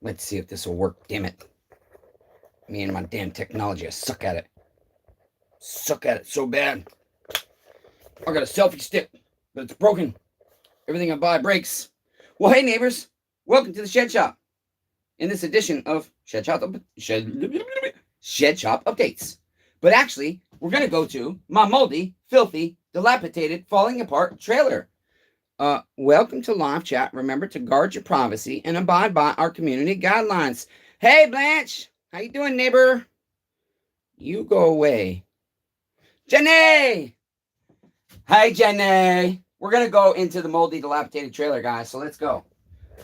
Let's see if this will work. Damn it. Me and my damn technology. I suck at it. Suck at it so bad. I got a selfie stick, but it's broken. Everything I buy breaks. Well, hey, neighbors. Welcome to the Shed Shop. In this edition of Shed Shop Updates. But actually, we're going to go to my moldy, filthy, dilapidated, falling apart trailer. Welcome to live chat. Remember to guard your privacy and abide by our community guidelines. Hey, Blanche. How you doing, neighbor? You go away. Jenny! Hi, Jenny. We're going to go into the moldy, dilapidated trailer, guys. So let's go.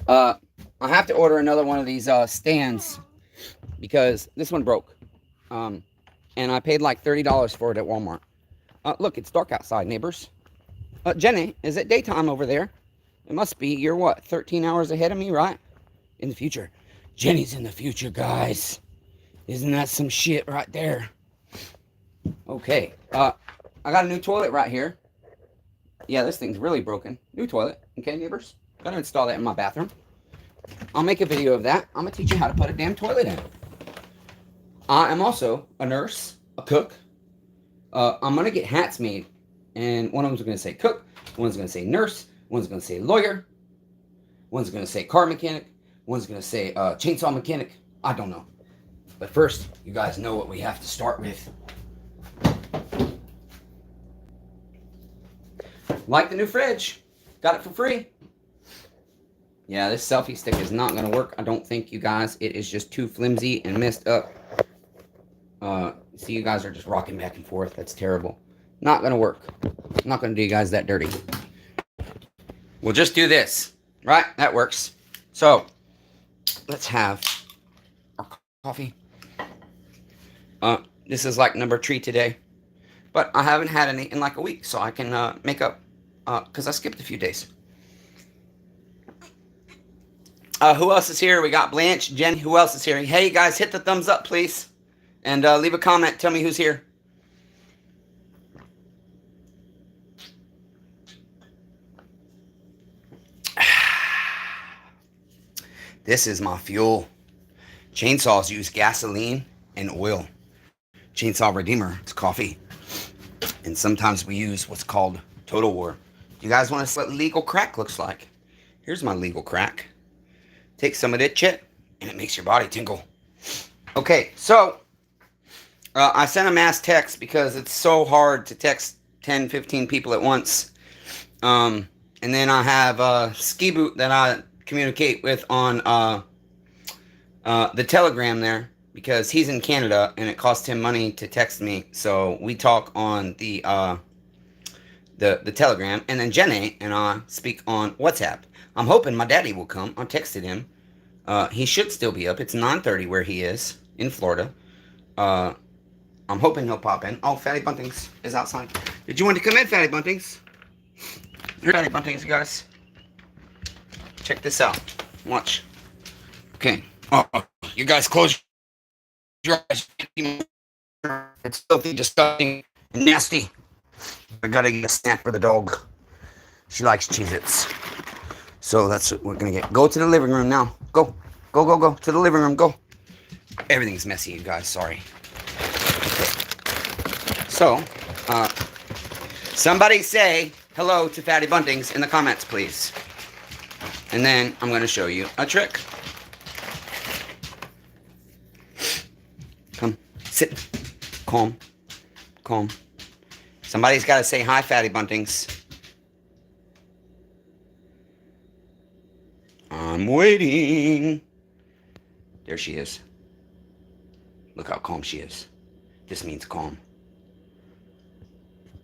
I have to order another one of these stands because this one broke. And I paid like $30 for it at Walmart. Look, it's dark outside, neighbors. Jenny, is it daytime over there? It must be. You're what, 13 hours ahead of me, right? In the future. Jenny's in the future, guys. Isn't that some shit right there? Okay. I got a new toilet right here. Yeah, this thing's really broken. New toilet. Okay, neighbors? Gotta install that in my bathroom. I'll make a video of that. I'm gonna teach you how to put a damn toilet in. I am also a nurse, a cook. I'm gonna get hats made. And one of them's gonna say cook, one's gonna say nurse, one's gonna say lawyer, one's gonna say car mechanic, one's gonna say chainsaw mechanic. I don't know. But first, you guys know what we have to start with. Like the new fridge. Got it for free. Yeah, this selfie stick is not going to work. I don't think, you guys. It is just too flimsy and messed up. See, you guys are just rocking back and forth. That's terrible. Not going to work. Not going to do you guys that dirty. We'll just do this. Right? That works. So, let's have our coffee. This is like number 3 today. But I haven't had any in like a week, so I can make up. Because I skipped a few days. Who else is here? We got Blanche, Jen. Who else is here? Hey, guys, hit the thumbs up, please. And leave a comment. Tell me who's here. This is my fuel. Chainsaws use gasoline and oil. Chainsaw Redeemer, it's coffee. And sometimes we use what's called Total War. You guys want to see what legal crack looks like? Here's my legal crack. Take some of that shit, and it makes your body tingle. Okay, so I sent a mass text because it's so hard to text 10, 15 people at once. And then I have Ski Boot that I communicate with on the Telegram there because he's in Canada and it costs him money to text me. So we talk on the Telegram, and then Jenny and I speak on WhatsApp. I'm hoping my daddy will come. I texted him. He should still be up. It's 9:30 where he is in Florida. I'm hoping he'll pop in. Oh, Fatty Buntings is outside. Did you want to come in, Fatty Buntings? Here, Fatty Buntings, you guys. Check this out. Watch. Okay. Oh, you guys close your eyes. It's filthy, disgusting, and nasty. I gotta get a snack for the dog. She likes Cheez-Its. So that's what we're gonna get. Go to the living room now. Go. Go, go, go. To the living room. Go. Everything's messy, you guys. Sorry. So, somebody say hello to Fatty Buntings in the comments, please. And then I'm gonna show you a trick. Come. Sit. Calm. Calm. Somebody's got to say hi, Fatty Buntings. I'm waiting. There she is. Look how calm she is. This means calm.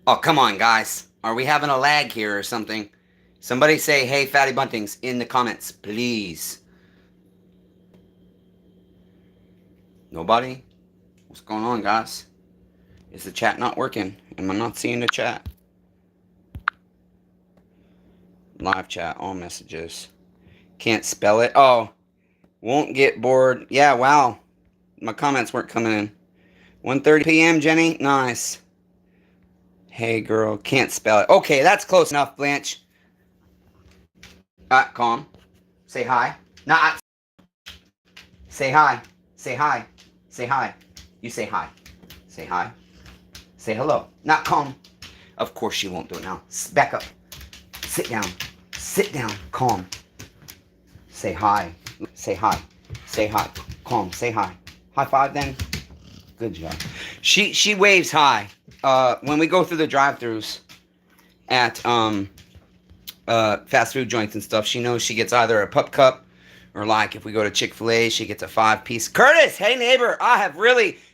Oh, come on, guys. Are we having a lag here or something? Somebody say, hey, Fatty Buntings in the comments, please. Nobody? What's going on, guys? Is the chat not working? Am I not seeing the chat? Live chat, all messages. Can't spell it. Oh, won't get bored. Yeah, wow. My comments weren't coming in. 1:30 p.m., Jenny? Nice. Hey, girl, can't spell it. Okay, that's close enough, Blanche. Calm. Say hi. Nah. Say hi. Say hi. Say hi. You say hi. Say hi. Say hello. Not calm. Of course she won't do it now. Back up. Sit down. Sit down. Calm. Say hi. Say hi. Say hi. Calm. Say hi. High five then. Good job. She waves hi. When we go through the drive-thrus at fast food joints and stuff, she knows she gets either a pup cup or, like, if we go to Chick-fil-A, she gets a 5-piece. Curtis, hey neighbor,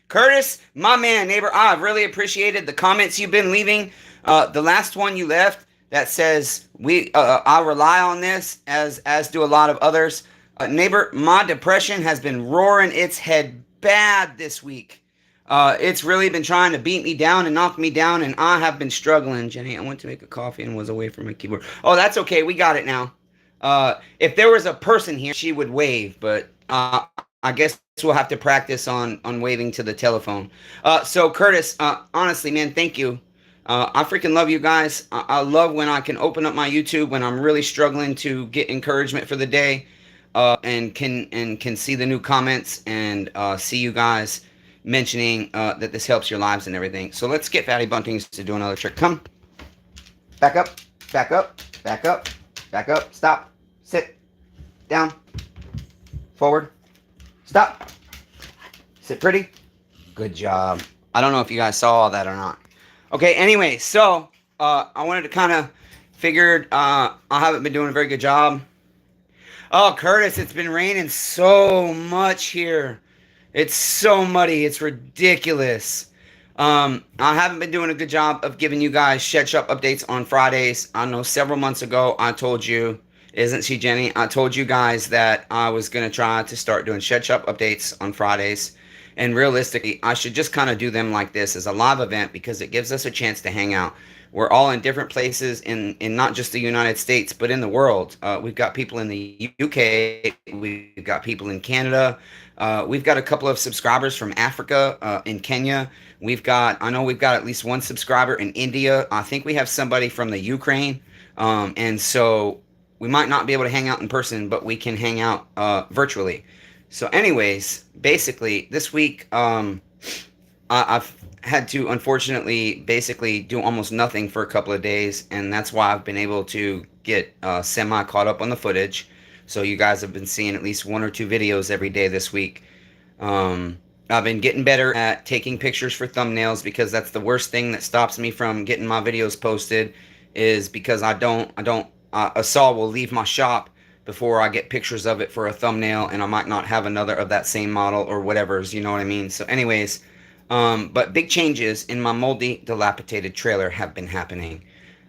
Curtis, my man, neighbor, I have really appreciated the comments you've been leaving. The last one you left that says I rely on this, as do a lot of others. Neighbor, my depression has been roaring its head bad this week. It's really been trying to beat me down and knock me down, and I have been struggling. Jenny, I went to make a coffee and was away from my keyboard. Oh, that's okay. We got it now. If there was a person here, she would wave, but I guess we'll have to practice on waving to the telephone. So, Curtis, honestly, man, thank you. I freaking love you guys. I love when I can open up my YouTube when I'm really struggling to get encouragement for the day, and can see the new comments and see you guys mentioning that this helps your lives and everything. So let's get Fatty Buntings to do another trick. Come. Back up. Back up. Back up. Back up. Stop. Sit. Down. Forward. Stop. Sit pretty. Good job. I don't know if you guys saw all that or not. Okay, anyway, so I wanted to kind of figured I haven't been doing a very good job. Oh, Curtis, it's been raining so much here. It's so muddy. It's ridiculous. I haven't been doing a good job of giving you guys Shed Shop updates on Fridays. I know several months ago I told you, isn't she, Jenny? I told you guys that I was going to try to start doing Shed Shop updates on Fridays. And realistically, I should just kind of do them like this as a live event because it gives us a chance to hang out. We're all in different places in not just the United States, but in the world. We've got people in the UK. We've got people in Canada. We've got a couple of subscribers from Africa, in Kenya. I know we've got at least one subscriber in India. I think we have somebody from the Ukraine. And so we might not be able to hang out in person, but we can hang out virtually. So anyways, basically this week, I've had to unfortunately basically do almost nothing for a couple of days. And that's why I've been able to get semi caught up on the footage. So you guys have been seeing at least 1 or 2 videos every day this week. I've been getting better at taking pictures for thumbnails because that's the worst thing that stops me from getting my videos posted is because a saw will leave my shop before I get pictures of it for a thumbnail, and I might not have another of that same model or whatever's, you know what I mean? So anyways, but big changes in my moldy, dilapidated trailer have been happening.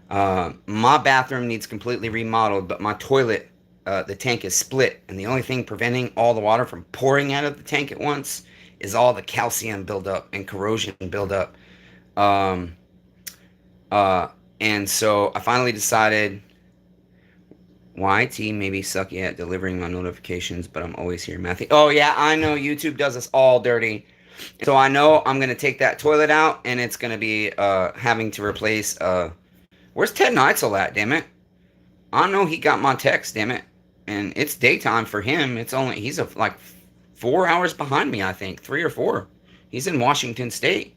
My bathroom needs completely remodeled, but my toilet, the tank is split, and the only thing preventing all the water from pouring out of the tank at once is all the calcium buildup and corrosion buildup. And so I finally decided YT may be sucky at delivering my notifications, but I'm always here, Matthew. Oh, yeah, I know YouTube does us all dirty. So I know I'm going to take that toilet out, and it's going to be having to replace... where's Ted Neitzel at, damn it? I know he got my text, damn it. And it's daytime for him. He's like 4 hours behind me, I think. 3 or 4. He's in Washington State.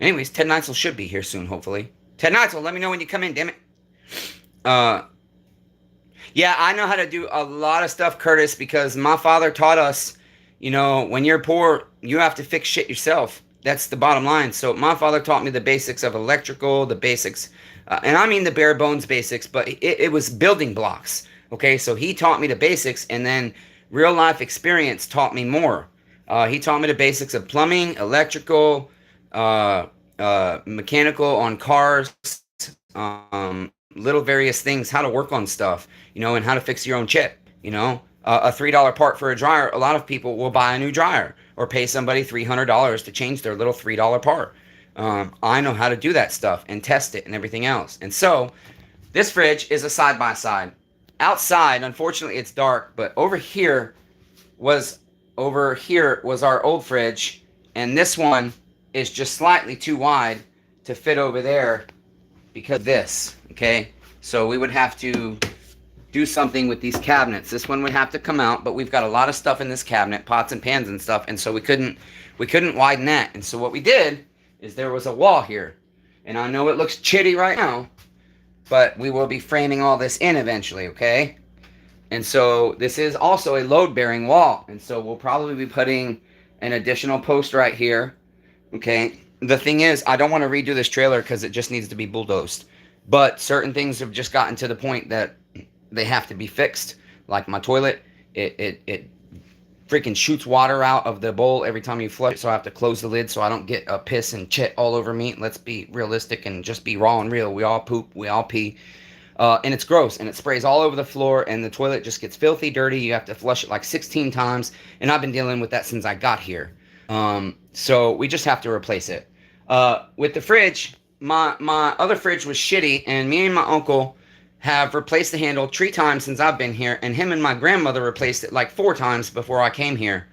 Anyways, Ted Neitzel should be here soon, hopefully. Ted Neitzel, let me know when you come in, damn it. Yeah, I know how to do a lot of stuff, Curtis, because my father taught us, when you're poor, you have to fix shit yourself. That's the bottom line. So my father taught me the basics of electrical, the basics, and I mean the bare bones basics, but it was building blocks. Okay, so he taught me the basics, and then real life experience taught me more. He taught me the basics of plumbing, electrical, mechanical on cars, little various things, how to work on stuff, and how to fix your own chip. A $3 part for a dryer, a lot of people will buy a new dryer or pay somebody $300 to change their little $3 part. I know how to do that stuff and test it and everything else. And so this fridge is a side-by-side. Outside, unfortunately, it's dark, but over here was our old fridge, and this one is just slightly too wide to fit over there because of this, okay? So we would have to do something with these cabinets. This one would have to come out, but we've got a lot of stuff in this cabinet, pots and pans and stuff, and so we couldn't widen that. And so what we did is there was a wall here. And I know it looks chitty right now, but we will be framing all this in eventually, okay? And so this is also a load-bearing wall. And so we'll probably be putting an additional post right here, okay? The thing is, I don't want to redo this trailer because it just needs to be bulldozed. But certain things have just gotten to the point that they have to be fixed. Like my toilet, it freaking shoots water out of the bowl every time you flush it, so I have to close the lid so I don't get piss and shit all over me. Let's be realistic and just be raw and real. We all poop, we all pee. And it's gross, and it sprays all over the floor, and the toilet just gets filthy dirty. You have to flush it like 16 times, and I've been dealing with that since I got here. So we just have to replace it. With the fridge, my other fridge was shitty, and me and my uncle have replaced the handle 3 times since I've been here, and him and my grandmother replaced it like 4 times before I came here.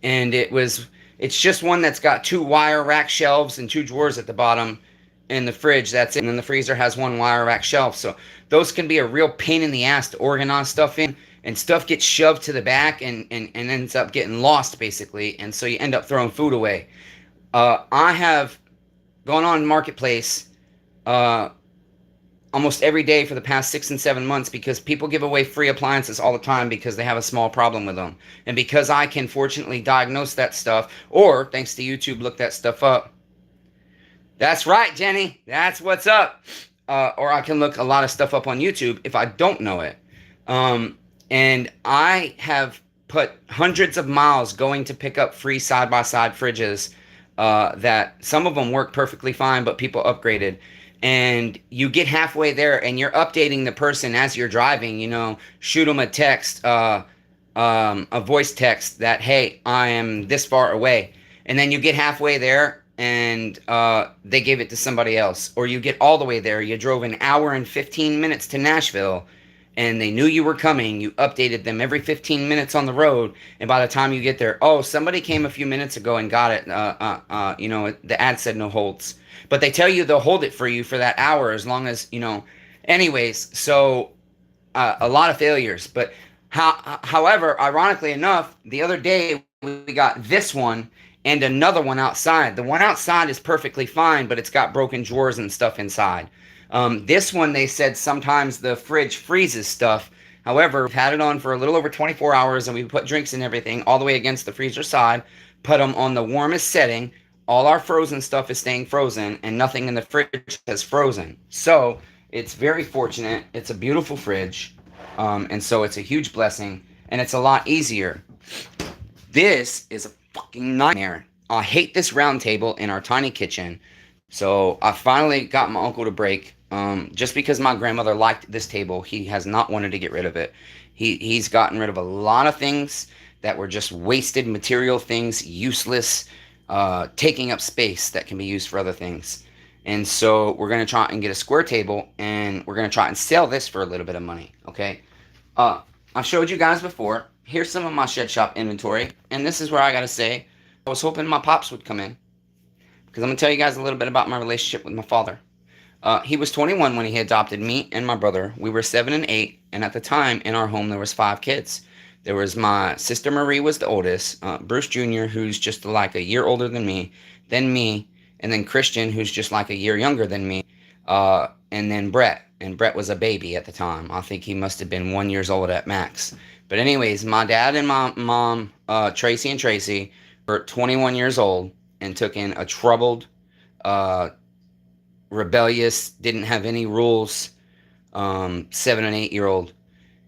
And it's just one that's got 2 wire rack shelves and 2 drawers at the bottom in the fridge. That's it. And then the freezer has 1 wire rack shelf. So those can be a real pain in the ass to organize stuff in, and stuff gets shoved to the back and ends up getting lost basically, and so you end up throwing food away. I have gone on Marketplace almost every day for the past 6 and 7 months because people give away free appliances all the time because they have a small problem with them. And because I can fortunately diagnose that stuff, or thanks to YouTube, look that stuff up. That's right, Jenny. That's what's up. Or I can look a lot of stuff up on YouTube if I don't know it. And I have put hundreds of miles going to pick up free side-by-side fridges that some of them work perfectly fine, but people upgraded. And you get halfway there and you're updating the person as you're driving, you know, shoot them a text, a voice text that, hey, I am this far away. And then you get halfway there and they gave it to somebody else. Or you get all the way there, you drove an hour and 15 minutes to Nashville and they knew you were coming. You updated them every 15 minutes on the road. And by the time you get there, oh, somebody came a few minutes ago and got it. You know, the ad said no holds. But they tell you they'll hold it for you for that hour as long as, you know. Anyways, so a lot of failures. But however, ironically enough, the other day we got this one and another one outside. The one outside is perfectly fine, but it's got broken drawers and stuff inside. This one, they said sometimes the fridge freezes stuff. However, we've had it on for a little over 24 hours, and we put drinks and everything all the way against the freezer side, put them on the warmest setting. All our frozen stuff is staying frozen, and nothing in the fridge has frozen. So it's very fortunate. It's a beautiful fridge, and so it's a huge blessing, and it's a lot easier. This is a fucking nightmare. I hate this round table in our tiny kitchen. So I finally got my uncle to break. Just because my grandmother liked this table, he has not wanted to get rid of it. He's gotten rid of a lot of things that were just wasted material things, useless, taking up space that can be used for other things. And so we're going to try and get a square table, and we're going to try and sell this for a little bit of money, okay? I showed you guys before. Here's some of my shed shop inventory, and this is where I got to say, I was hoping my pops would come in, because I'm going to tell you guys a little bit about my relationship with my father. He was 21 when he adopted me and my brother. We were 7 and 8, and at the time in our home there was 5 kids. There was my sister Marie was the oldest, Bruce Jr., who's just like a year older than me, then me, and then Christian, who's just like a year younger than me, and then Brett. And Brett was a baby at the time. I think he must have been 1 year old at max. But anyways, my dad and my mom, Tracy and Tracy, were 21 years old and took in a troubled, rebellious, didn't have any rules, 7 and 8 year old.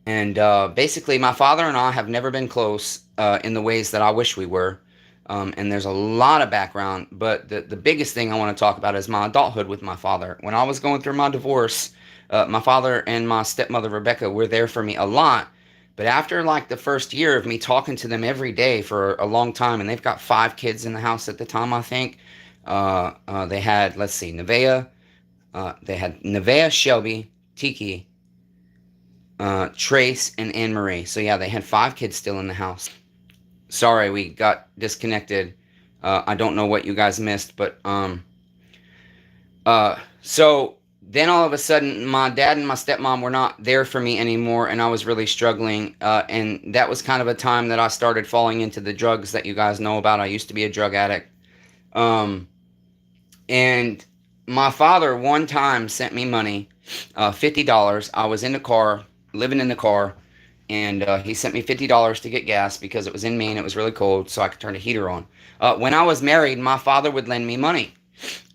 And basically, my father and I have never been close in the ways that I wish we were. And there's a lot of background, but the biggest thing I want to talk about is my adulthood with my father. When I was going through my divorce, my father and my stepmother, Rebecca, were there for me a lot. But after like the first year of me talking to them every day for a long time, and they've got 5 kids in the house at the time, I think. They had, let's see, Nevaeh, Shelby, Tiki, Trace, and Anne Marie. So yeah, they had 5 kids still in the house. Sorry, we got disconnected. I don't know what you guys missed, but so then all of a sudden, my dad and my stepmom were not there for me anymore, and I was really struggling. And that was kind of a time that I started falling into the drugs that you guys know about. I used to be a drug addict. Um, and my father one time sent me money, $50. I was in the car, living in the car, and he sent me $50 to get gas because it was in Maine. It was really cold, so I could turn the heater on. When I was married, my father would lend me money,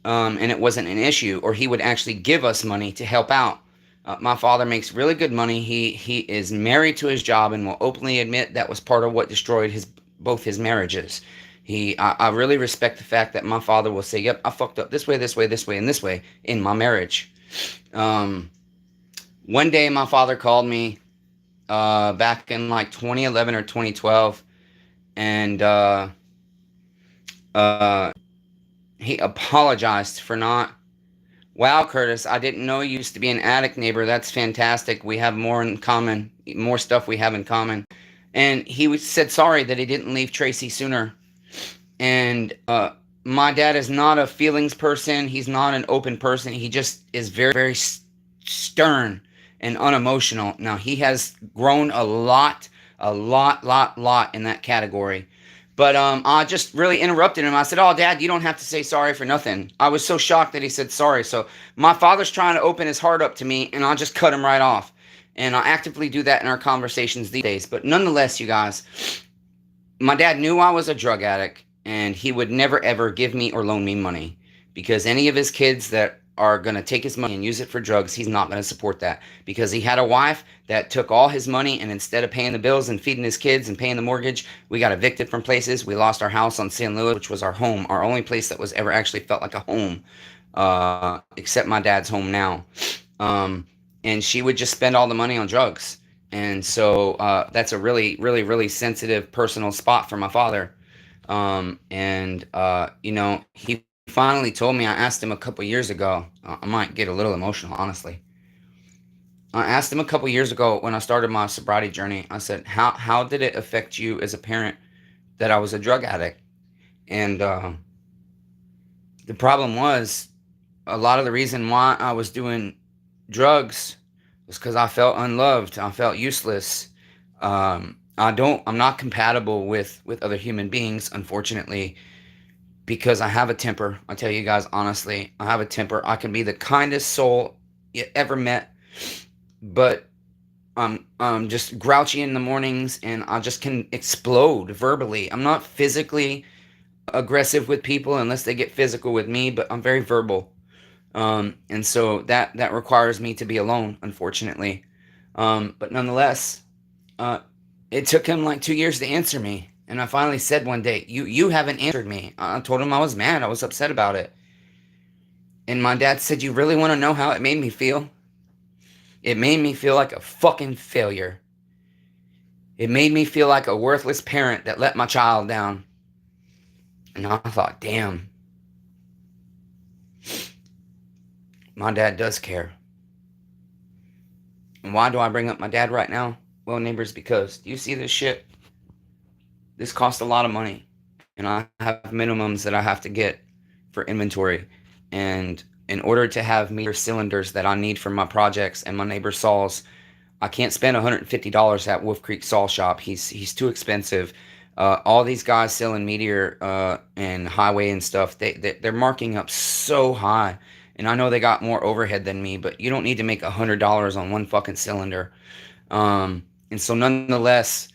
and it wasn't an issue, or he would actually give us money to help out. My father makes really good money. He is married to his job and will openly admit that was part of what destroyed both his marriages. I really respect the fact that my father will say, "Yep, I fucked up this way, this way, this way, and this way in my marriage." Um, One day, my father called me back in like 2011 or 2012, and uh, he apologized for not. Wow, Curtis, I didn't know you used to be an addict neighbor. That's fantastic. We have more in common, more stuff we have in common. And he said sorry that he didn't leave Tracy sooner. And my dad is not a feelings person. He's not an open person. He just is very, very stern and unemotional. Now, he has grown a lot in that category. But I just really interrupted him. I said, "Oh, Dad, you don't have to say sorry for nothing." I was so shocked that he said sorry. So my father's trying to open his heart up to me, and I just cut him right off. And I actively do that in our conversations these days. But nonetheless, you guys, my dad knew I was a drug addict, and he would never, ever give me or loan me money, because any of his kids that are going to take his money and use it for drugs, he's not going to support that, because he had a wife that took all his money, and instead of paying the bills and feeding his kids and paying the mortgage, we got evicted from places. We lost our house on San Luis, which was our home, our only place that was ever actually felt like a home, except my dad's home now. And she would just spend all the money on drugs. And so that's a really, really, really sensitive personal spot for my father. He finally told me. I asked him a couple years ago. I might get a little emotional, honestly. I asked him a couple years ago when I started my sobriety journey. I said, "How did it affect you as a parent that I was a drug addict?" And the problem was, a lot of the reason why I was doing drugs was because I felt unloved. I felt useless. I'm not compatible with other human beings, unfortunately, because I have a temper. I tell you guys honestly, I have a temper. I can be the kindest soul you ever met, but I'm just grouchy in the mornings, and I just can explode verbally. I'm not physically aggressive with people unless they get physical with me, but I'm very verbal. And so that requires me to be alone, unfortunately. But nonetheless, uh, it took him like 2 years to answer me. And I finally said one day, you haven't answered me. I told him I was mad. I was upset about it. And my dad said, "You really want to know how it made me feel? It made me feel like a fucking failure. It made me feel like a worthless parent that let my child down." And I thought, damn, my dad does care. And why do I bring up my dad right now? Well, neighbors, because do you see this shit? This costs a lot of money. And I have minimums that I have to get for inventory. And in order to have meter cylinders that I need for my projects and my neighbor saws, I can't spend $150 at Wolf Creek Saw Shop. He's too expensive. All these guys selling Meteor and Highway and stuff, they're marking up so high. And I know they got more overhead than me, but you don't need to make $100 on one fucking cylinder. And so nonetheless,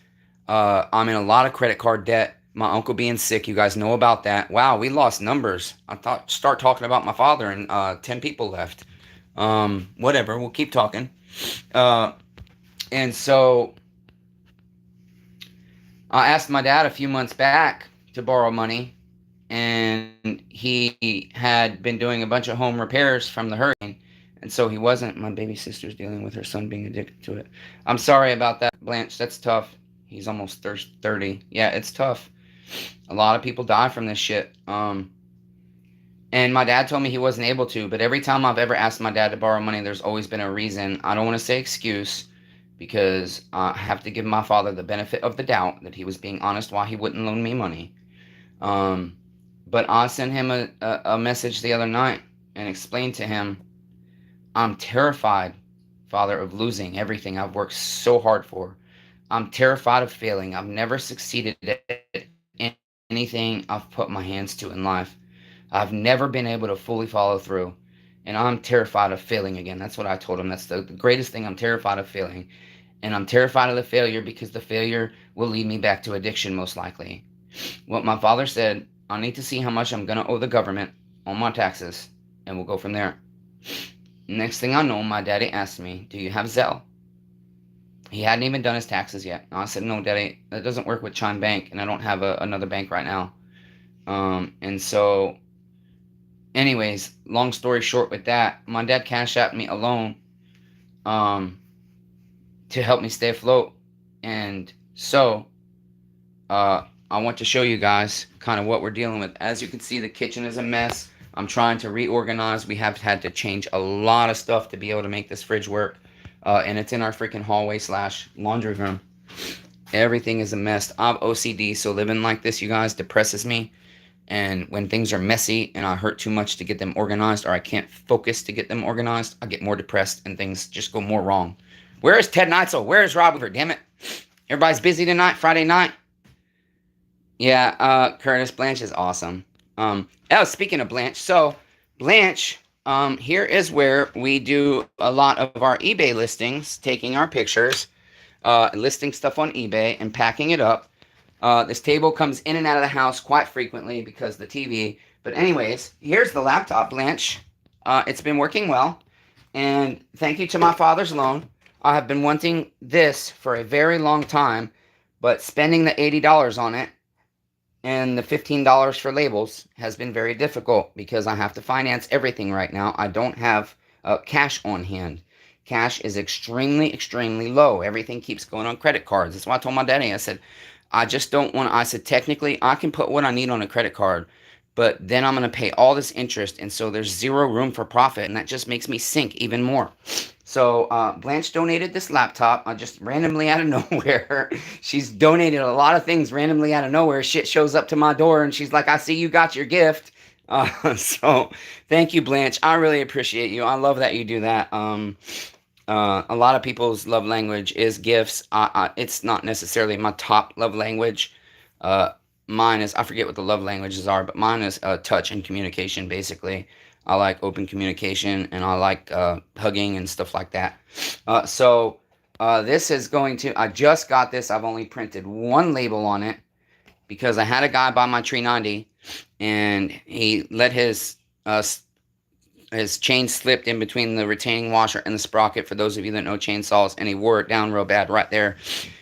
I'm in a lot of credit card debt. My uncle being sick, you guys know about that. Wow, we lost numbers. I thought start talking about my father, and 10 people left. Whatever, we'll keep talking. And so I asked my dad a few months back to borrow money, and he had been doing a bunch of home repairs from the hurricane. And so he wasn't. My baby sister's dealing with her son being addicted to it. I'm sorry about that, Blanche. That's tough. He's almost 30. Yeah, it's tough. A lot of people die from this shit. And my dad told me he wasn't able to, but every time I've ever asked my dad to borrow money, there's always been a reason. I don't want to say excuse, because I have to give my father the benefit of the doubt that he was being honest why he wouldn't loan me money. But I sent him a message the other night and explained to him I'm terrified, Father, of losing everything I've worked so hard for. I'm terrified of failing. I've never succeeded at anything I've put my hands to in life. I've never been able to fully follow through. And I'm terrified of failing again. That's what I told him. That's the greatest thing. I'm terrified of failing. And I'm terrified of the failure because the failure will lead me back to addiction, most likely. What my father said, I need to see how much I'm going to owe the government on my taxes, and we'll go from there. Next thing I know, my daddy asked me, do you have Zelle? He hadn't even done his taxes yet. I said, no, Daddy, that doesn't work with Chime Bank, and I don't have another bank right now. And so, anyways, long story short with that, my dad cashed out me a loan um, to help me stay afloat. And so, I want to show you guys kind of what we're dealing with. As you can see, the kitchen is a mess. I'm trying to reorganize. We have had to change a lot of stuff to be able to make this fridge work. And it's in our freaking hallway / laundry room. Everything is a mess. I have OCD, so living like this, you guys, depresses me. And when things are messy and I hurt too much to get them organized, or I can't focus to get them organized, I get more depressed and things just go more wrong. Where is Ted Neitzel? Where is Rob Weaver? Damn it. Everybody's busy tonight, Friday night. Yeah, Curtis, Blanche is awesome. Speaking of Blanche, so Blanche, here is where we do a lot of our eBay listings, taking our pictures, listing stuff on eBay and packing it up. This table comes in and out of the house quite frequently because of the TV. But anyways, here's the laptop, Blanche. It's been working well. And thank you to my father's loan. I have been wanting this for a very long time, but spending the $80 on it and the $15 for labels has been very difficult because I have to finance everything right now. I don't have cash on hand. Cash is extremely, extremely low. Everything keeps going on credit cards. That's why I told my daddy, I said, I just don't want to, I said, technically, I can put what I need on a credit card, but then I'm going to pay all this interest, and so there's zero room for profit, and that just makes me sink even more. So Blanche donated this laptop just randomly out of nowhere. She's donated a lot of things randomly out of nowhere. Shit shows up to my door, and she's like, I see you got your gift. So thank you, Blanche. I really appreciate you. I love that you do that. A lot of people's love language is gifts. It's not necessarily my top love language. Mine is, I forget what the love languages are, but mine is touch and communication, basically. I like open communication, and I like hugging and stuff like that. This is going to, I just got this. I've only printed one label on it because I had a guy buy my 390, and he let his chain slipped in between the retaining washer and the sprocket, for those of you that know chainsaws, and he wore it down real bad right there.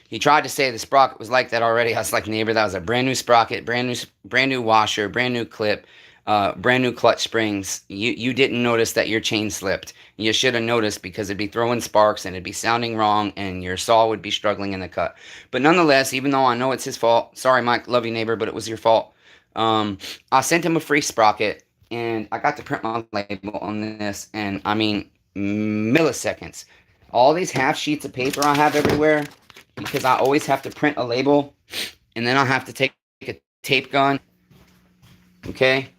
He tried to say the sprocket was like that already. I was like, neighbor, that was a brand new sprocket, brand new washer, brand new clip, brand new clutch springs. You didn't notice that your chain slipped. You should have noticed, because it'd be throwing sparks and it'd be sounding wrong and your saw would be struggling in the cut. But nonetheless, even though I know it's his fault, sorry, Mike, love you, neighbor, but it was your fault. I sent him a free sprocket, and I got to print my label on this, and I mean, milliseconds. All these half sheets of paper I have everywhere, because I always have to print a label, and then I have to take a tape gun, okay,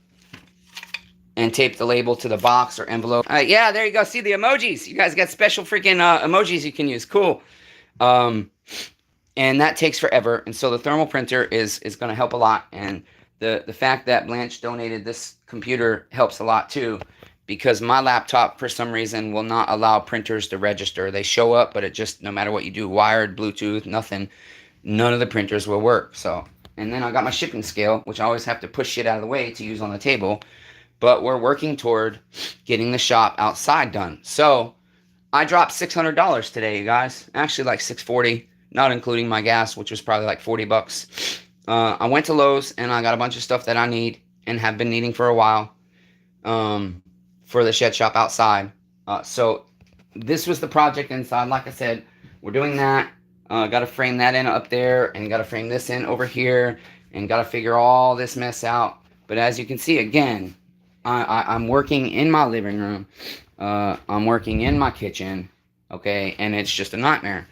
and tape the label to the box or envelope. Yeah, there you go. See the emojis. You guys got special freaking emojis you can use. Cool. And that takes forever, and so the thermal printer is going to help a lot, and the fact that Blanche donated this computer helps a lot too, because my laptop, for some reason, will not allow printers to register. They show up, but it just, no matter what you do, wired, Bluetooth, nothing, none of the printers will work. So, and then I got my shipping scale, which I always have to push shit out of the way to use on the table. But we're working toward getting the shop outside done. So I dropped $600 today, you guys. Actually, like $640, not including my gas, which was probably like $40. I went to Lowe's, and I got a bunch of stuff that I need and have been needing for a while for the shed shop outside. So this was the project inside. Like I said, we're doing that. Got to frame that in up there, and got to frame this in over here, and got to figure all this mess out. But as you can see, again, I'm working in my living room. I'm working in my kitchen, okay, and it's just a nightmare.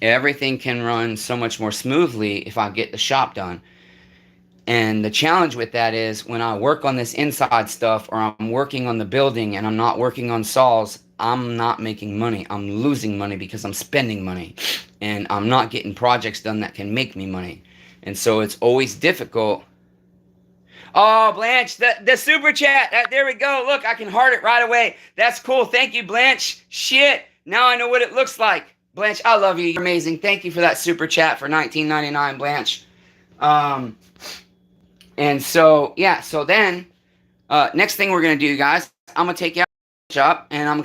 Everything can run so much more smoothly if I get the shop done. And the challenge with that is, when I work on this inside stuff, or I'm working on the building and I'm not working on saws, I'm not making money. I'm losing money because I'm spending money, and I'm not getting projects done that can make me money. And so it's always difficult. Oh, Blanche, the super chat. There we go. Look, I can heart it right away. That's cool. Thank you, Blanche. Shit. Now I know what it looks like. Blanche, I love you. You're amazing. Thank you for that super chat for $19.99, Blanche. And so, yeah, so then, next thing we're going to do, guys, I'm going to take you up, and I'm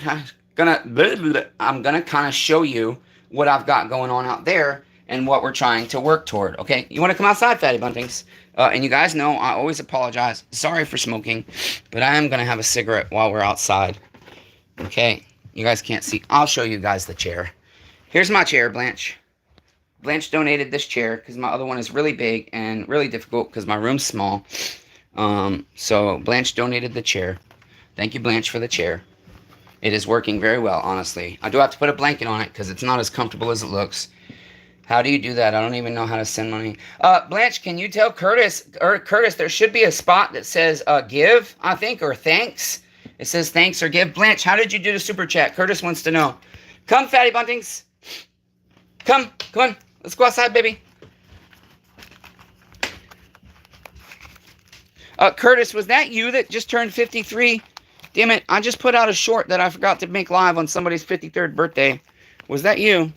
gonna kind of show you what I've got going on out there and what we're trying to work toward. Okay, you want to come outside, Fatty Buntings? And you guys know I always apologize. Sorry for smoking, but I am gonna have a cigarette while we're outside. Okay, you guys can't see. I'll show you guys the chair. Here's my chair, Blanche. Blanche donated this chair because my other one is really big and really difficult because my room's small. So Blanche donated the chair. Thank you, Blanche, for the chair. It is working very well, honestly. I do have to put a blanket on it because it's not as comfortable as it looks. How do you do that? I don't even know how to send money. Blanche, can you tell Curtis, there should be a spot that says give, I think, or thanks. It says thanks or give. Blanche, how did you do the super chat? Curtis wants to know. Come, Fatty Buntings. Come on. Let's go outside, baby. Curtis, was that you that just turned 53? Damn it, I just put out a short that I forgot to make live on somebody's 53rd birthday. Was that you?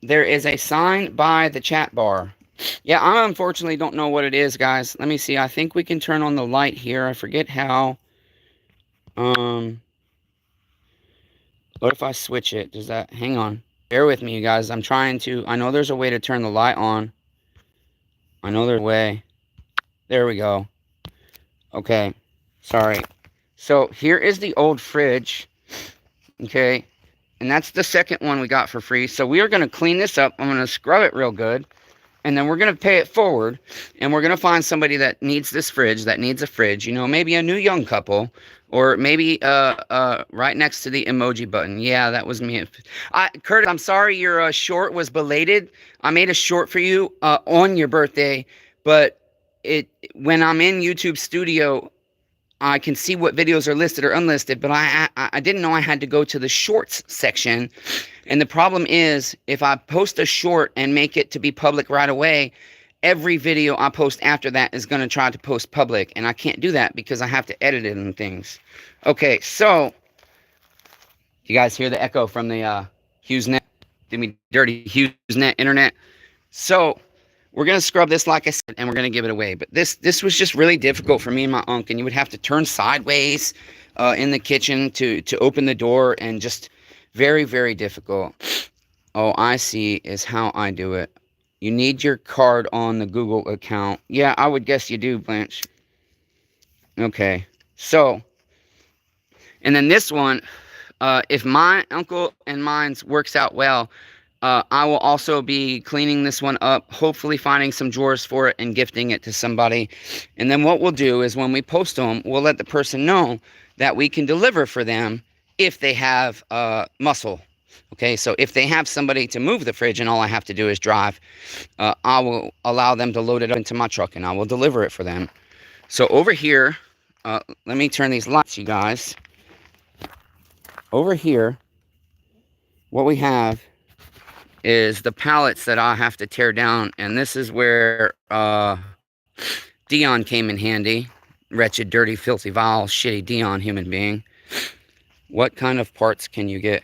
There is a sign by the chat bar. Yeah, I unfortunately don't know what it is, guys. Let me see. I think we can turn on the light here. I forget how. What if I switch it? Does that... Hang on. Bear with me, you guys. I'm trying to... I know there's a way to turn the light on. I know there's a way. There we go. Okay. Sorry. So here is the old fridge, okay, and that's the second one we got for free. So we are going to clean this up. I'm going to scrub it real good, and then we're going to pay it forward, and we're going to find somebody that needs this fridge, that needs a fridge, you know, maybe a new young couple, or maybe right next to the emoji button. Yeah, that was me. Curtis, I'm sorry your short was belated. I made a short for you on your birthday, but when I'm in YouTube Studio, I can see what videos are listed or unlisted, but I didn't know I had to go to the shorts section. And the problem is, if I post a short and make it to be public right away, every video I post after that is going to try to post public. And I can't do that because I have to edit it and things. Okay, so you guys hear the echo from the HughesNet? Did me dirty HughesNet internet. So we're going to scrub this, like I said, and we're going to give it away. But this was just really difficult for me and my uncle. And you would have to turn sideways in the kitchen to open the door, and just very, very difficult. Oh, I see is how I do it. You need your card on the Google account. Yeah, I would guess you do, Blanche. Okay, so, and then this one, if my uncle and mine's works out well, I will also be cleaning this one up, hopefully finding some drawers for it and gifting it to somebody. And then what we'll do is when we post them, we'll let the person know that we can deliver for them if they have muscle. Okay, so if they have somebody to move the fridge and all I have to do is drive, I will allow them to load it up into my truck and I will deliver it for them. So over here, let me turn these lights, you guys. Over here, what we have is the pallets that I have to tear down, and this is where Dion came in handy. Wretched, dirty, filthy, vile, shitty Dion human being. What kind of parts can you get?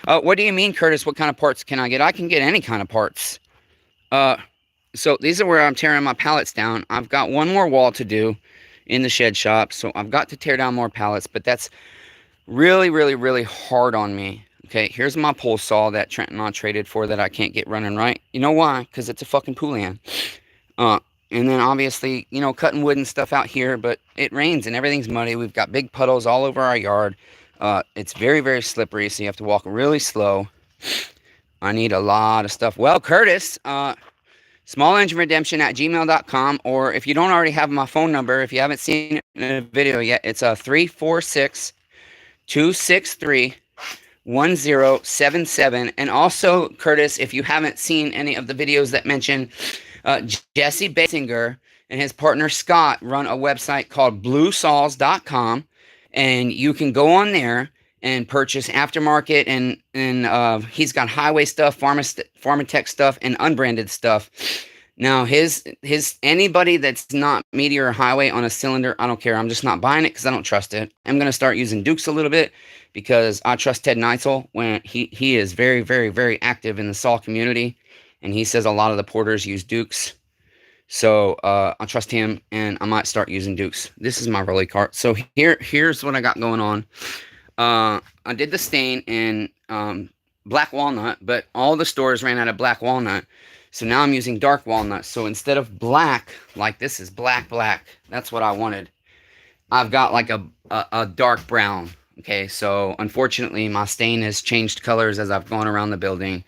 What do you mean, Curtis? What kind of parts can I get? I can get any kind of parts. So these are where I'm tearing my pallets down. I've got one more wall to do in the shed shop, so I've got to tear down more pallets, but that's really, really, really hard on me. Okay, here's my pole saw that Trent and I traded for that I can't get running right. You know why? Because it's a fucking Poulan. And then obviously, you know, cutting wood and stuff out here, but it rains and everything's muddy. We've got big puddles all over our yard. It's very, very slippery, so you have to walk really slow. I need a lot of stuff. Well, Curtis, smallengineredemption@gmail.com, or if you don't already have my phone number, if you haven't seen it in a video yet, it's 346-263-1077. And also, Curtis, if you haven't seen any of the videos that mention Jesse Basinger and his partner Scott run a website called bluesaws.com, and you can go on there and purchase aftermarket, and he's got highway stuff, Pharmatech stuff, and unbranded stuff. Now his anybody that's not Meteor or Highway on a cylinder, I don't care. I'm just not buying it because I don't trust it. I'm gonna start using Dukes a little bit because I trust Ted Neitzel when he is very, very, very active in the saw community, and he says a lot of the porters use Dukes. So I trust him, and I might start using Dukes. This is my rolly cart. So here's what I got going on. I did the stain in black walnut, but all the stores ran out of black walnut. So now I'm using dark walnut. So instead of black, like this is black, that's what I wanted. I've got like a dark brown. Okay, so unfortunately my stain has changed colors as I've gone around the building.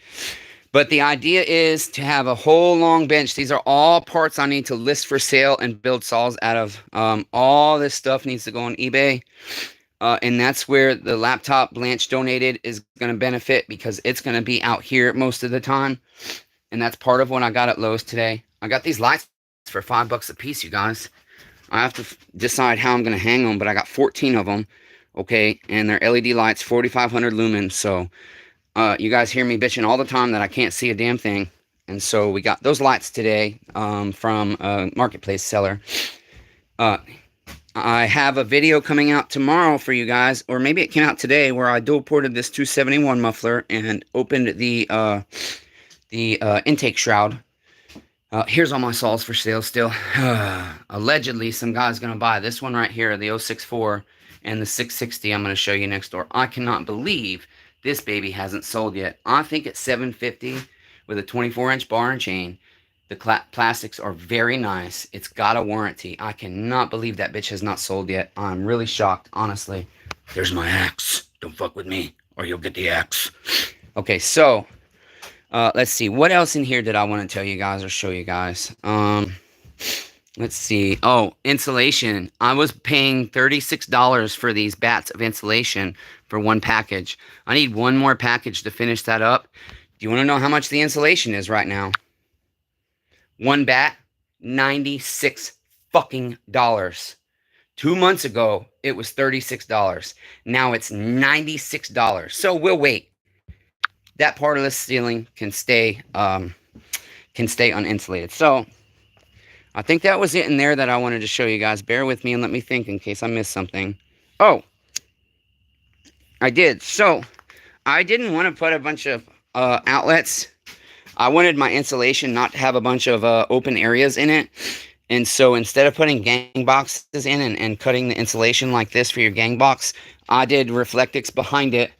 But the idea is to have a whole long bench. These are all parts I need to list for sale and build saws out of. All this stuff needs to go on eBay. And that's where the laptop Blanche donated is going to benefit, because it's going to be out here most of the time. And that's part of what I got at Lowe's today. I got these lights for $5 a piece, you guys. I have to decide how I'm going to hang them, but I got 14 of them. Okay, and they're LED lights, 4,500 lumens. So you guys hear me bitching all the time that I can't see a damn thing. And so we got those lights today from a marketplace seller. I have a video coming out tomorrow for you guys, or maybe it came out today, where I dual ported this 271 muffler and opened the intake shroud. Here's all my saws for sale still. Allegedly, some guy's going to buy this one right here, the 064, and the 660 I'm going to show you next door. I cannot believe this baby hasn't sold yet. I think it's $750 with a 24-inch bar and chain. The plastics are very nice. It's got a warranty. I cannot believe that bitch has not sold yet. I'm really shocked, honestly. There's my axe. Don't fuck with me, or you'll get the axe. Okay, so let's see. What else in here did I want to tell you guys or show you guys? Let's see. Oh, insulation. I was paying $36 for these bats of insulation for one package. I need one more package to finish that up. Do you want to know how much the insulation is right now? One bat, $96 fucking dollars. 2 months ago, it was $36. Now it's $96. So we'll wait. That part of the ceiling can stay uninsulated. So I think that was it in there that I wanted to show you guys. Bear with me and let me think in case I missed something. Oh, I did. So I didn't want to put a bunch of outlets. I wanted my insulation not to have a bunch of open areas in it. And so instead of putting gang boxes in and cutting the insulation like this for your gang box, I did Reflectix behind it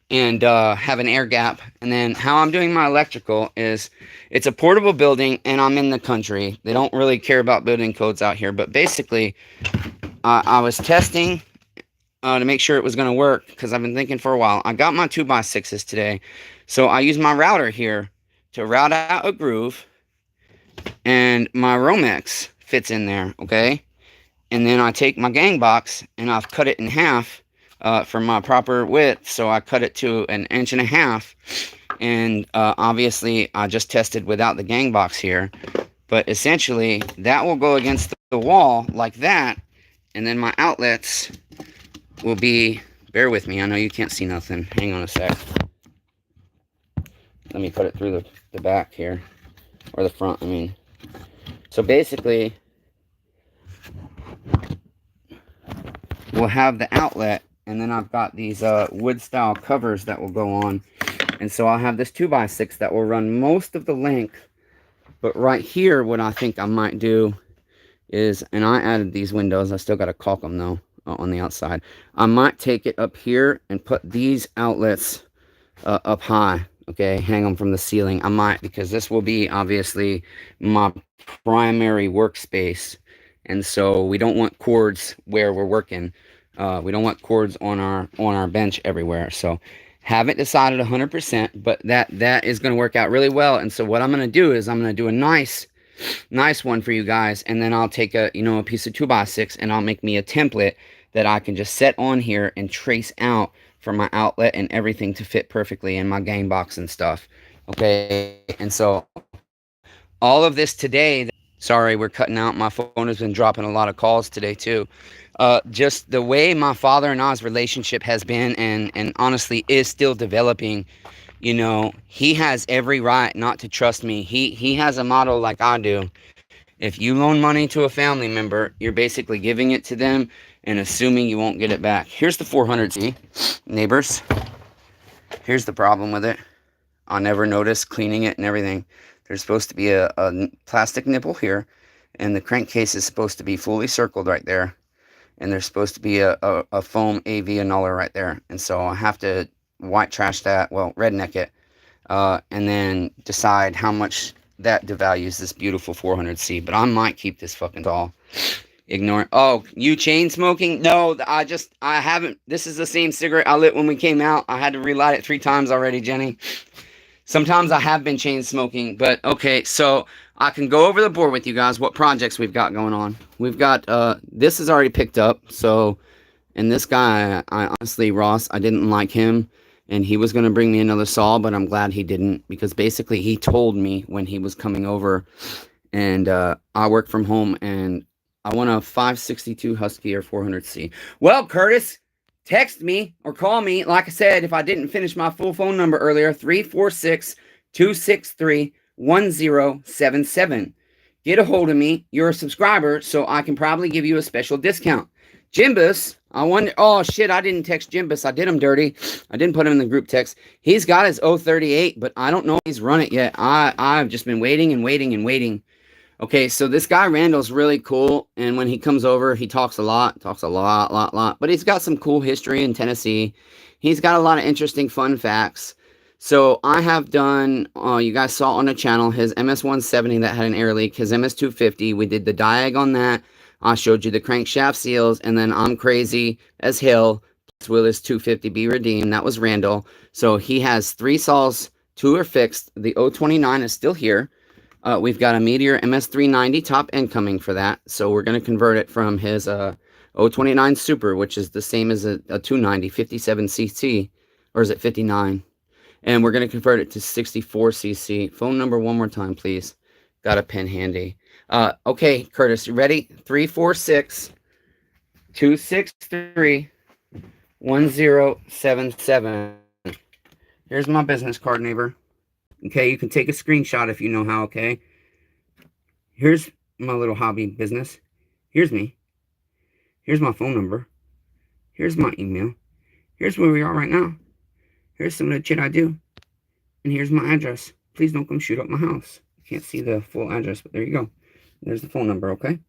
and have an air gap. And then how I'm doing my electrical is, it's a portable building and I'm in the country. They don't really care about building codes out here. But basically, I was testing to make sure it was going to work, because I've been thinking for a while. I got my 2x6s today. So I use my router here to route out a groove, and my Romex fits in there, okay? And then I take my gang box and I've cut it in half for my proper width. So I cut it to 1.5 inches. And obviously I just tested without the gang box here. But essentially that will go against the wall like that. And then my outlets will be, bear with me, I know you can't see nothing. Hang on a sec. Let me put it through the back here, or the front, I mean. So basically, we'll have the outlet, and then I've got these wood style covers that will go on. And so I'll have this 2x6 that will run most of the length. But right here, what I think I might do is, and I added these windows, I still got to caulk them though on the outside. I might take it up here and put these outlets up high. Okay, hang them from the ceiling. I might, because this will be obviously my primary workspace. And so we don't want cords where we're working. We don't want cords on our bench everywhere. So haven't decided 100%, but that is going to work out really well. And so what I'm going to do is I'm going to do a nice one for you guys. And then I'll take a piece of 2x6 and I'll make me a template that I can just set on here and trace out for my outlet and everything to fit perfectly in my gang box and stuff. Okay, and so all of this today, sorry, we're cutting out. My phone has been dropping a lot of calls today too. just the way my father and I's relationship has been, and honestly is still developing. You know, he has every right not to trust me. He has a motto like I do. If you loan money to a family member, you're basically giving it to them and assuming you won't get it back. Here's the 400C, neighbors. Here's the problem with it. I never noticed cleaning it and everything. There's supposed to be a plastic nipple here, and the crankcase is supposed to be fully circled right there. And there's supposed to be a foam AV annuller right there. And so I have to white trash that, well, redneck it, and then decide how much that devalues this beautiful 400C. But I might keep this fucking doll. Ignore. Oh, you chain smoking? No, I haven't. This is the same cigarette I lit when we came out. I had to relight it 3 times already, Jenny. Sometimes I have been chain smoking, but okay, so I can go over the board with you guys what projects we've got going on. We've got, this is already picked up, so, and this guy, I honestly, Ross, I didn't like him, and he was going to bring me another saw, but I'm glad he didn't, because basically he told me when he was coming over, and I work from home, and I want a 562 Husky or 400C. Well, Curtis, text me or call me. Like I said, if I didn't finish my full phone number earlier, 346-263-1077. Get a hold of me. You're a subscriber, so I can probably give you a special discount. Jimbus, I wonder, oh shit, I didn't text Jimbus. I did him dirty. I didn't put him in the group text. He's got his 038, but I don't know if he's run it yet. I've just been waiting and waiting and waiting. Okay, so this guy Randall's really cool, and when he comes over, he talks a lot, but he's got some cool history in Tennessee. He's got a lot of interesting fun facts. So I have done, you guys saw on the channel, his MS-170 that had an air leak, his MS-250, we did the diag on that. I showed you the crankshaft seals, and then I'm crazy as hell, will his 250 be redeemed? That was Randall. So he has 3 saws, 2 are fixed, the 029 is still here. We've got a Meteor MS390 top end coming for that. So we're going to convert it from his 029 Super, which is the same as a 290, 57cc, or is it 59? And we're going to convert it to 64cc. Phone number one more time, please. Got a pen handy. Okay, Curtis, you ready? 346-263-1077. Here's my business card, neighbor. Okay, you can take a screenshot if you know how, okay? Here's my little hobby business. Here's me. Here's my phone number. Here's my email. Here's where we are right now. Here's some of the shit I do. And here's my address. Please don't come shoot up my house. You can't see the full address, but there you go. There's the phone number, okay?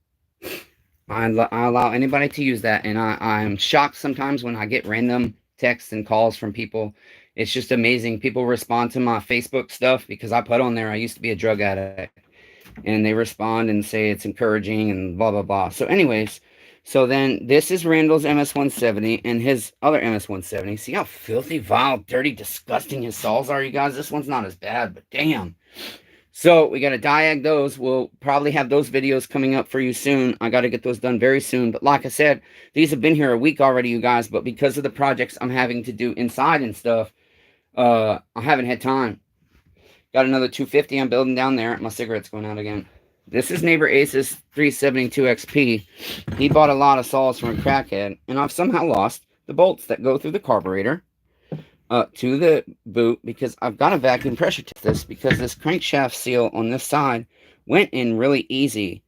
I allow anybody to use that, and I'm shocked sometimes when I get random texts and calls from people. It's just amazing. People respond to my Facebook stuff because I put on there, I used to be a drug addict. And they respond and say it's encouraging and blah, blah, blah. So anyways, so then this is Randall's MS-170 and his other MS-170. See how filthy, vile, dirty, disgusting his saws are, you guys? This one's not as bad, but damn. So we got to diag those. We'll probably have those videos coming up for you soon. I got to get those done very soon. But like I said, these have been here a week already, you guys. But because of the projects I'm having to do inside and stuff, I haven't had time. Got another 250 I'm building down there. My cigarette's going out again. This is neighbor Ace's 372 XP. He bought a lot of saws from a crackhead, and I've somehow lost the bolts that go through the carburetor to the boot because I've got to vacuum pressure test this because this crankshaft seal on this side went in really easy.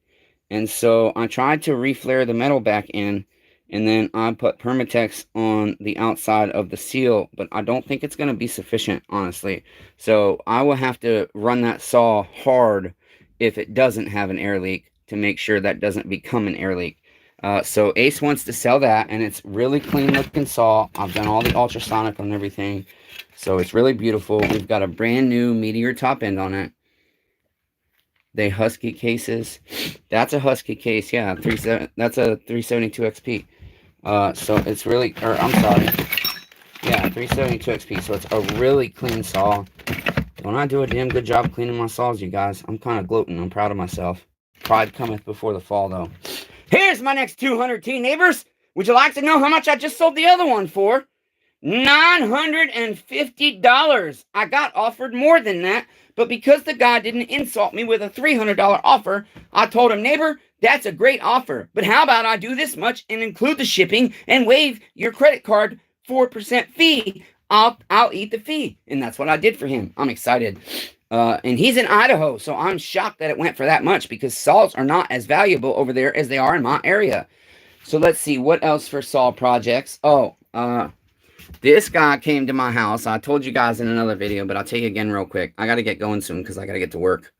And so I tried to reflare the metal back in, and then I put Permatex on the outside of the seal, but I don't think it's going to be sufficient, honestly. So I will have to run that saw hard if it doesn't have an air leak to make sure that doesn't become an air leak. So Ace wants to sell that, and it's really clean looking saw. I've done all the ultrasonic on everything, so it's really beautiful. We've got a brand new Meteor top end on it. They Husky cases. That's a Husky case, yeah. That's a 372 XP. So it's really, or I'm sorry. Yeah, 372 XP. So it's a really clean saw. Don't I do a damn good job cleaning my saws, you guys? I'm kind of gloating. I'm proud of myself. Pride cometh before the fall, though. Here's my next 200 teen neighbors. Would you like to know how much I just sold the other one for? $950. I got offered more than that, but because the guy didn't insult me with a $300 offer, I told him, neighbor, that's a great offer, but how about I do this much and include the shipping and waive your credit card 4% fee? I'll eat the fee. And that's what I did for him. I'm excited. And he's in Idaho, so I'm shocked that it went for that much because saws are not as valuable over there as they are in my area. So let's see, what else for saw projects? Oh, this guy came to my house. I told you guys in another video, but I'll tell you again real quick. I got to get going soon because I got to get to work.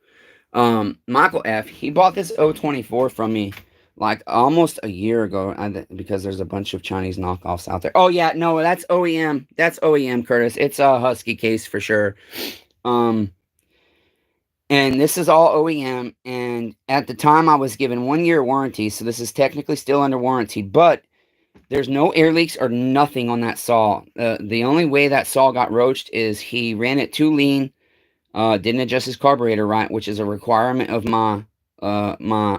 Michael F., he bought this 024 from me like almost a year ago because there's a bunch of Chinese knockoffs out there. Oh, yeah, no, that's OEM. That's OEM, Curtis. It's a Husky case for sure. And this is all OEM. And at the time, I was given 1 year warranty, so this is technically still under warranty, but there's no air leaks or nothing on that saw. The only way that saw got roached is he ran it too lean, didn't adjust his carburetor right, which is a requirement of my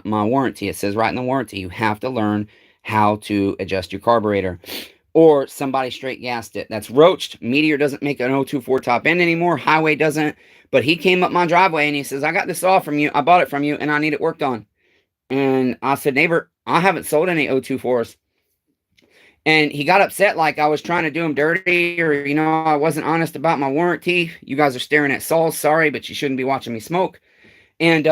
warranty. It says right in the warranty, you have to learn how to adjust your carburetor. Or somebody straight gassed it. That's roached. Meteor doesn't make an 024 top end anymore. Highway doesn't. But he came up my driveway and he says, I got this saw from you. I bought it from you and I need it worked on. And I said, neighbor, I haven't sold any 024s. And he got upset like I was trying to do him dirty or, I wasn't honest about my warranty. You guys are staring at saws. Sorry, but you shouldn't be watching me smoke. And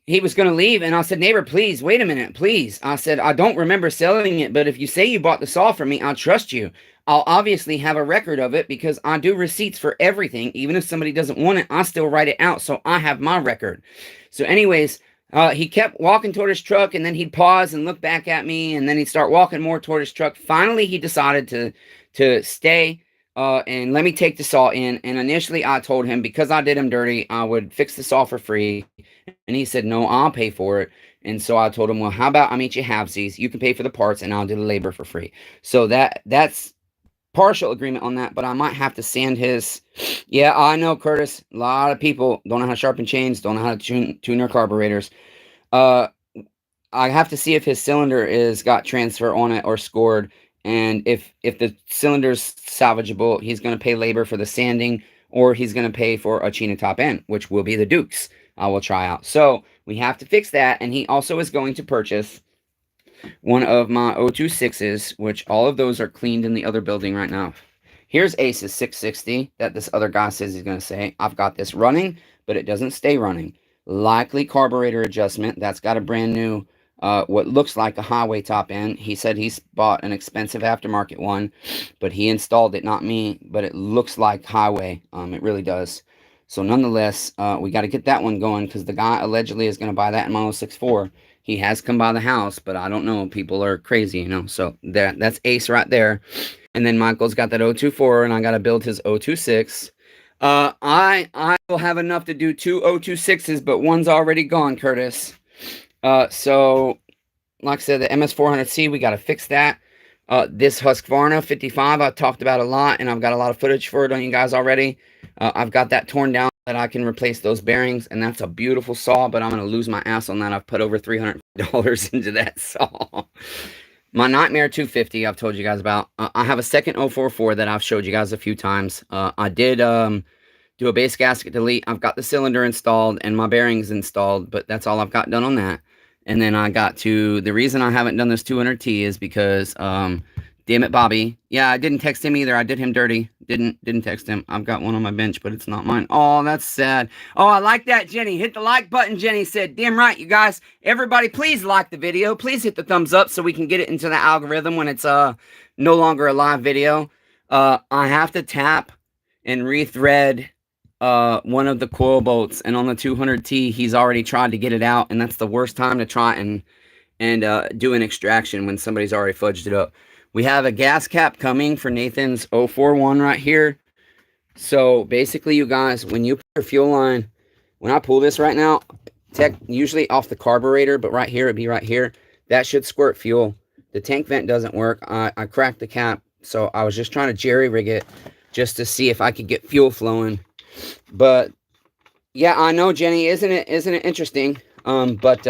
he was going to leave. And I said, neighbor, please, wait a minute, please. I said, I don't remember selling it, but if you say you bought the saw from me, I'll trust you. I'll obviously have a record of it because I do receipts for everything. Even if somebody doesn't want it, I still write it out. So I have my record. So anyways, he kept walking toward his truck, and then he'd pause and look back at me, and then he'd start walking more toward his truck. Finally, he decided to stay and let me take the saw in. And initially, I told him because I did him dirty, I would fix the saw for free. And he said, no, I'll pay for it. And so I told him, well, how about I meet you halvesies? You can pay for the parts, and I'll do the labor for free. So that's partial agreement on that, but I might have to sand his. Yeah, I know, Curtis. A lot of people don't know how to sharpen chains, don't know how to tune their carburetors. I have to see if his cylinder is got transfer on it or scored, and if the cylinder's salvageable, he's going to pay labor for the sanding, or he's going to pay for a China top end, which will be the Dukes. I will try out. So we have to fix that, and he also is going to purchase one of my 026s, which all of those are cleaned in the other building right now. Here's Ace's 660 that this other guy says he's going to say. I've got this running, but it doesn't stay running. Likely carburetor adjustment. That's got a brand new, what looks like a highway top end. He said he's bought an expensive aftermarket one, but he installed it, not me, but it looks like highway. It really does. So nonetheless, we got to get that one going because the guy allegedly is going to buy that in my 064. He has come by the house, but I don't know. People are crazy, So that's Ace right there. And then Michael's got that 024, and I got to build his 026. I will have enough to do two 026s, but one's already gone, Curtis. So, like I said, the MS400C, we got to fix that. This Husqvarna 55, I've talked about a lot, and I've got a lot of footage for it on you guys already. I've got that torn down that I can replace those bearings, and that's a beautiful saw, but I'm going to lose my ass on that. I've put over $300 into that saw. My Nightmare 250, I've told you guys about. I have a second 044 that I've showed you guys a few times. I did do a base gasket delete. I've got the cylinder installed and my bearings installed, but that's all I've got done on that. And then I got to, the reason I haven't done this 200T is because, damn it, Bobby. Yeah, I didn't text him either. I did him dirty. Didn't text him. I've got one on my bench, but it's not mine. Oh, that's sad. Oh, I like that, Jenny. Hit the like button, Jenny said. Damn right, you guys. Everybody, please like the video. Please hit the thumbs up so we can get it into the algorithm when it's no longer a live video. I have to tap and rethread one of the coil bolts, and on the 200T, he's already tried to get it out, and that's the worst time to try and do an extraction when somebody's already fudged it up. We have a gas cap coming for Nathan's 041 right here. So basically, you guys, when you put your fuel line, when I pull this right now, usually off the carburetor, but right here, it'd be right here. That should squirt fuel. The tank vent doesn't work. I cracked the cap, so I was just trying to jerry rig it just to see if I could get fuel flowing. But yeah, I know, Jenny, isn't it interesting? But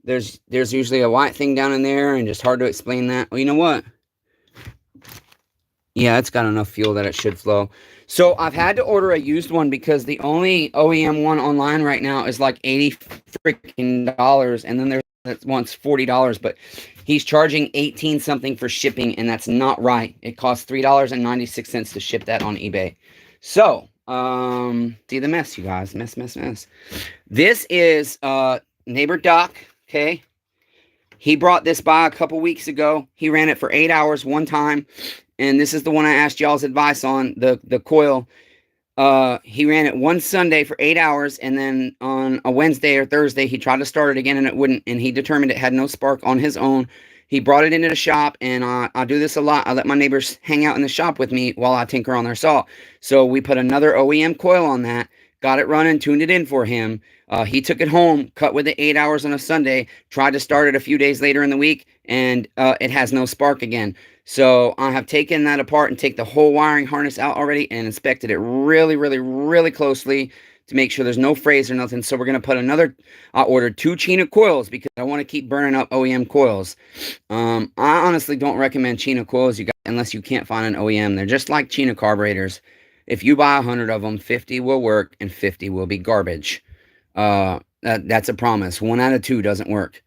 there's usually a white thing down in there, and just hard to explain that. Well, you know what? Yeah, it's got enough fuel that it should flow. So I've had to order a used one because the only OEM one online right now is like $80 freaking dollars, and then there's that one's $40, but he's charging 18 something for shipping, and that's not right. It costs $3.96 to ship that on eBay. So, see the mess, you guys. Mess. This is neighbor Doc, okay? He brought this by a couple weeks ago. He ran it for 8 hours one time. And this is the one I asked y'all's advice on, the coil. He ran it one Sunday for 8 hours, and then on a Wednesday or Thursday, he tried to start it again, and it wouldn't, and he determined it had no spark on his own. He brought it into the shop, and I do this a lot. I let my neighbors hang out in the shop with me while I tinker on their saw. So we put another OEM coil on that, got it running, tuned it in for him. He took it home, cut with it 8 hours on a Sunday, tried to start it a few days later in the week, and it has no spark again. So I have taken that apart and take the whole wiring harness out already and inspected it really closely to make sure there's no frays or nothing. So we're going to put another, I ordered 2 China coils because I want to keep burning up OEM coils. I honestly don't recommend China coils unless you can't find an OEM. They're just like China carburetors. If you buy 100 of them, 50 will work and 50 will be garbage. That's a promise. 1 out of 2 doesn't work.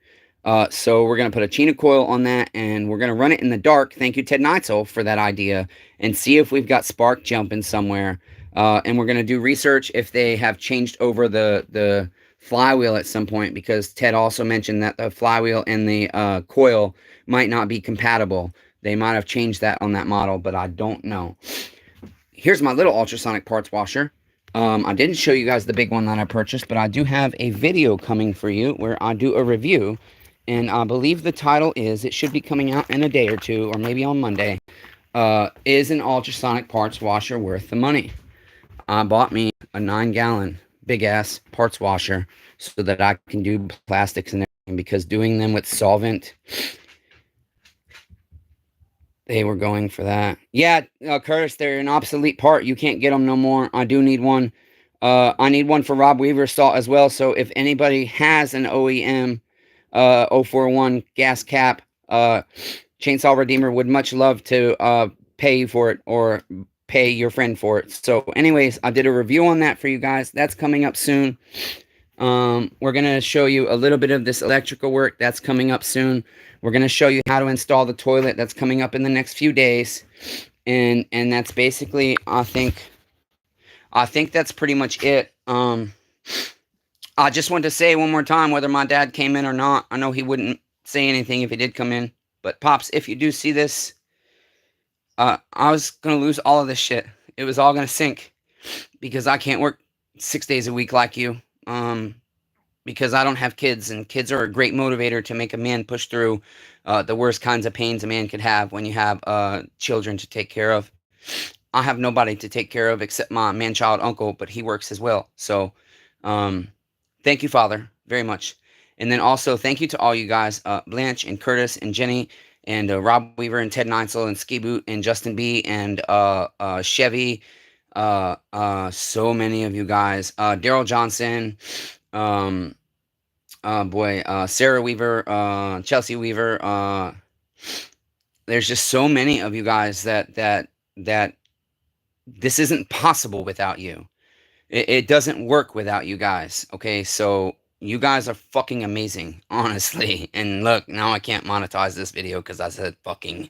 So we're going to put a China coil on that, and we're going to run it in the dark. Thank you, Ted Neitzel, for that idea, and see if we've got spark jumping somewhere. And we're going to do research if they have changed over the flywheel at some point, because Ted also mentioned that the flywheel and the coil might not be compatible. They might have changed that on that model, but I don't know. Here's my little ultrasonic parts washer. I didn't show you guys the big one that I purchased, but I do have a video coming for you where I do a review. And I believe the title is, it should be coming out in a day or two, or maybe on Monday, is an ultrasonic parts washer worth the money? I bought me a 9-gallon big-ass parts washer so that I can do plastics and everything, because doing them with solvent, they were going for that. Yeah, Curtis, they're an obsolete part. You can't get them no more. I do need one. I need one for Rob Weaver's saw as well, so if anybody has an OEM 041 gas cap, Chainsaw Redeemer would much love to pay you for it, or pay your friend for it. So anyways, I did a review on that for you guys. That's coming up soon. We're going to show you a little bit of this electrical work. That's coming up soon. We're going to show you how to install the toilet. That's coming up in the next few days. And that's basically, I think that's pretty much it. I just want to say one more time, whether my dad came in or not, I know he wouldn't say anything if he did come in. But Pops, if you do see this, I was going to lose all of this shit. It was all going to sink, because I can't work 6 days a week like you. Because I don't have kids, and kids are a great motivator to make a man push through the worst kinds of pains a man could have when you have children to take care of. I have nobody to take care of except my man-child uncle, but he works as well. So, thank you, Father, very much. And then also, thank you to all you guys, Blanche and Curtis and Jenny and Rob Weaver and Ted Neitzel and Ski Boot and Justin B. and Chevy. So many of you guys. Daryl Johnson, Sarah Weaver, Chelsea Weaver. There's just so many of you guys that this isn't possible without you. It doesn't work without you guys. Okay, so you guys are fucking amazing, honestly. And look, now I can't monetize this video because I said fucking.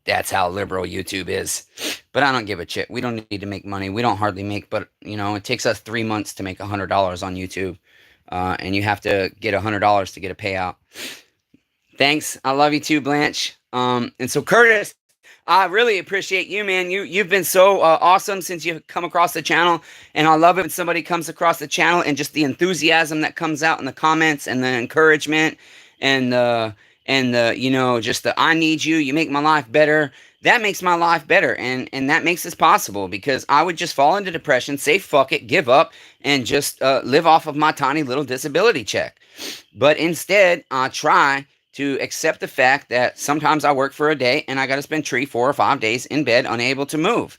That's how liberal YouTube is. But I don't give a shit. We don't need to make money. We don't hardly make, but it takes us 3 months to make $100 on YouTube. And you have to get $100 to get a payout. Thanks. I love you too, Blanche. And so Curtis, I really appreciate you, man. You've been so awesome since you've come across the channel, and I love it when somebody comes across the channel and just the enthusiasm that comes out in the comments and the encouragement and just the I need you. You make my life better. That makes my life better, and that makes this possible, because I would just fall into depression, say fuck it, give up, and just live off of my tiny little disability check. But instead, I try to accept the fact that sometimes I work for a day and I got to spend 3, 4, or 5 days in bed unable to move.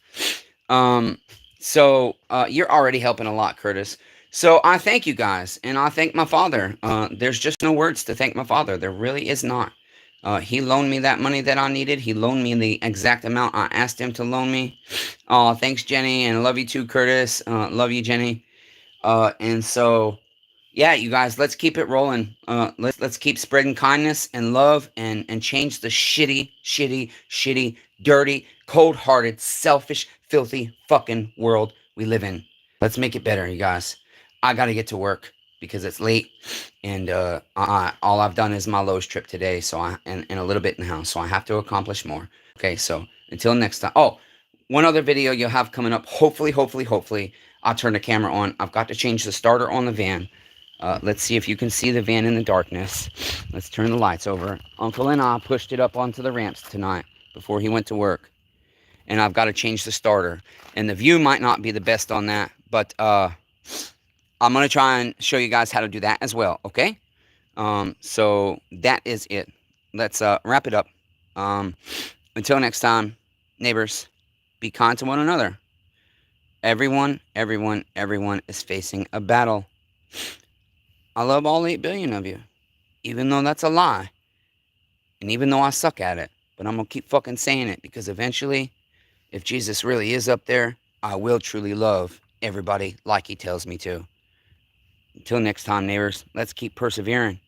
So you're already helping a lot, Curtis. So I thank you guys, and I thank my father. There's just no words to thank my father. There really is not. He loaned me that money that I needed. He loaned me the exact amount I asked him to loan me. Oh, thanks, Jenny, and love you too, Curtis. Love you, Jenny. And so, yeah, you guys, let's keep it rolling. Let's keep spreading kindness and love, and change the shitty, dirty, cold-hearted, selfish, filthy fucking world we live in. Let's make it better, you guys. I gotta get to work because it's late, and all I've done is my Lowe's trip today, so and a little bit in the house, so I have to accomplish more. Okay, so until next time. Oh, one other video you'll have coming up. Hopefully, I'll turn the camera on. I've got to change the starter on the van. Let's see if you can see the van in the darkness. Let's turn the lights over. Uncle and I pushed it up onto the ramps tonight before he went to work. And I've got to change the starter. And the view might not be the best on that, but I'm going to try and show you guys how to do that as well, okay? So that is it. Let's wrap it up. Until next time, neighbors, be kind to one another. Everyone is facing a battle. I love all 8 billion of you, even though that's a lie, and even though I suck at it, but I'm going to keep fucking saying it, because eventually, if Jesus really is up there, I will truly love everybody like he tells me to. Until next time, neighbors, let's keep persevering.